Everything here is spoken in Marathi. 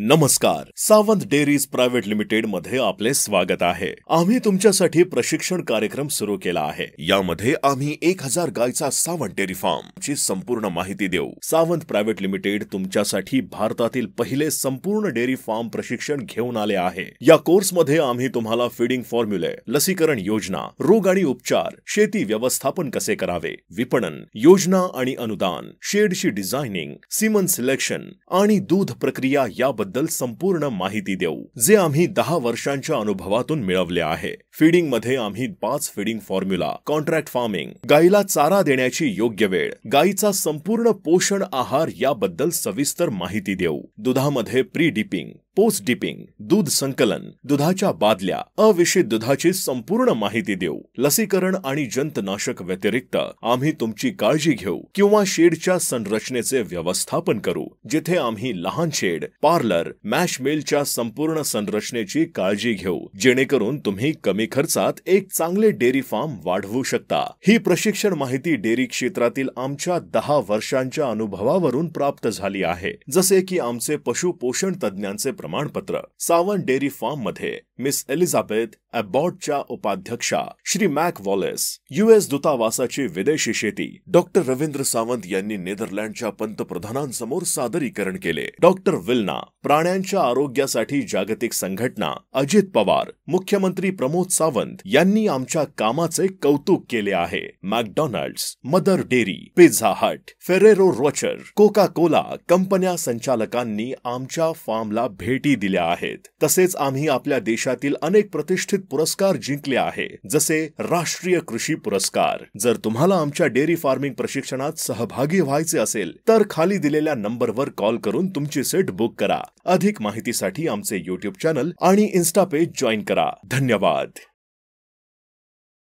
नमस्कार, सावंत डेअरीज प्रायव्हेट लिमिटेड मध्ये आपले स्वागत आहे। आम्ही तुमच्यासाठी प्रशिक्षण कार्यक्रम सुरू केला आहे। यामध्ये आम्ही 1000 गायचा सावंत डेअरी फार्म ची संपूर्ण माहिती देऊ। सावंत प्रायव्हेट लिमिटेड तुमच्यासाठी भारतातील पहिले संपूर्ण डेअरी फार्म प्रशिक्षण घेऊन आले आहे। या कोर्स मध्ये आम्ही तुम्हाला फीडिंग फॉर्म्युले, लसीकरण योजना, रोग आणि उपचार, शेती व्यवस्थापन कसे करावे, विपणन योजना आणि अनुदान, शेडची डिझायनिंग, सीमन सिलेक्शन आणि दूध प्रक्रिया याबद्दल संपूर्ण माहिती देऊ, जे आम्ही 10 वर्षांच्या अनुभवातून मिळवले आहे। फीडिंग मध्ये आम्ही 5 फीडिंग फॉर्म्युला, कॉन्ट्रॅक्ट फार्मिंग, गायीला चारा देण्याची योग्य वेळ, गायीचा संपूर्ण पोषण आहार याबद्दल सविस्तर माहिती देऊ। दुधामध्ये प्री डिपिंग, पोस्ट डिपिंग, दूध संकलन, दुधाच्या बादल्या, अविषित दुधाची संपूर्ण माहिती देऊ। लसीकरण आणि जंतनाशक व्यतिरिक्त आम्ही तुमची काळजी घेऊ किंवा शेडच्या संरचनेचे व्यवस्थापन करू, जिथे आम्ही लहान शेड, पार्लर, मॅश मिलच्या संपूर्ण संरचनेची काळजी घेऊ, जेणेकरून तुम्ही कमी खर्चात एक चांगले डेअरी फार्म वाढवू शकता। ही प्रशिक्षण माहिती डेअरी क्षेत्रातील आमच्या 10 वर्षांच्या अनुभवावरून प्राप्त झाली आहे, जसे की आमचे पशु पोषण तज्ञांचे प्रमाणपत्र। सावंत डेअरी फार्म मध्ये मिस एलिझाबेथ अबॉटच्या उपाध्यक्षा श्री मॅक वॉलेस, यूएस दूतावासाची विदेशी शेती, डॉक्टर रवींद्र सावंत यांनी नेदरलँडच्या पंतप्रधानांसमोर सादरीकरण केले। डॉक्टर विल्ना, प्राण्यांच्या आरोग्यासाठी जागतिक संघटना, अजित पवार, मुख्यमंत्री प्रमोद सावंत यांनी आमच्या कामाचे कौतुक केले आहे। McDonald's, mother dairy, Pizza Hut, Ferrero Rocher, Coca Cola कंपन्या संचालकांनी आमच्या फार्मला भेटी दिल्या आहेत। तसेच आम्ही आपल्या देशातील अनेक प्रतिष्ठित पुरस्कार जिंकले आहे, जसे राष्ट्रीय कृषी पुरस्कार। जर तुम्हाला आमच्या डेअरी फार्मिंग प्रशिक्षणात सहभागी व्हायचे असेल तर खाली दिलेल्या नंबरवर कॉल करून तुमची सीट बुक करा। अधिक माहितीसाठी आमचे YouTube चॅनल आणि इन्स्टा पेज जॉईन करा। धन्यवाद।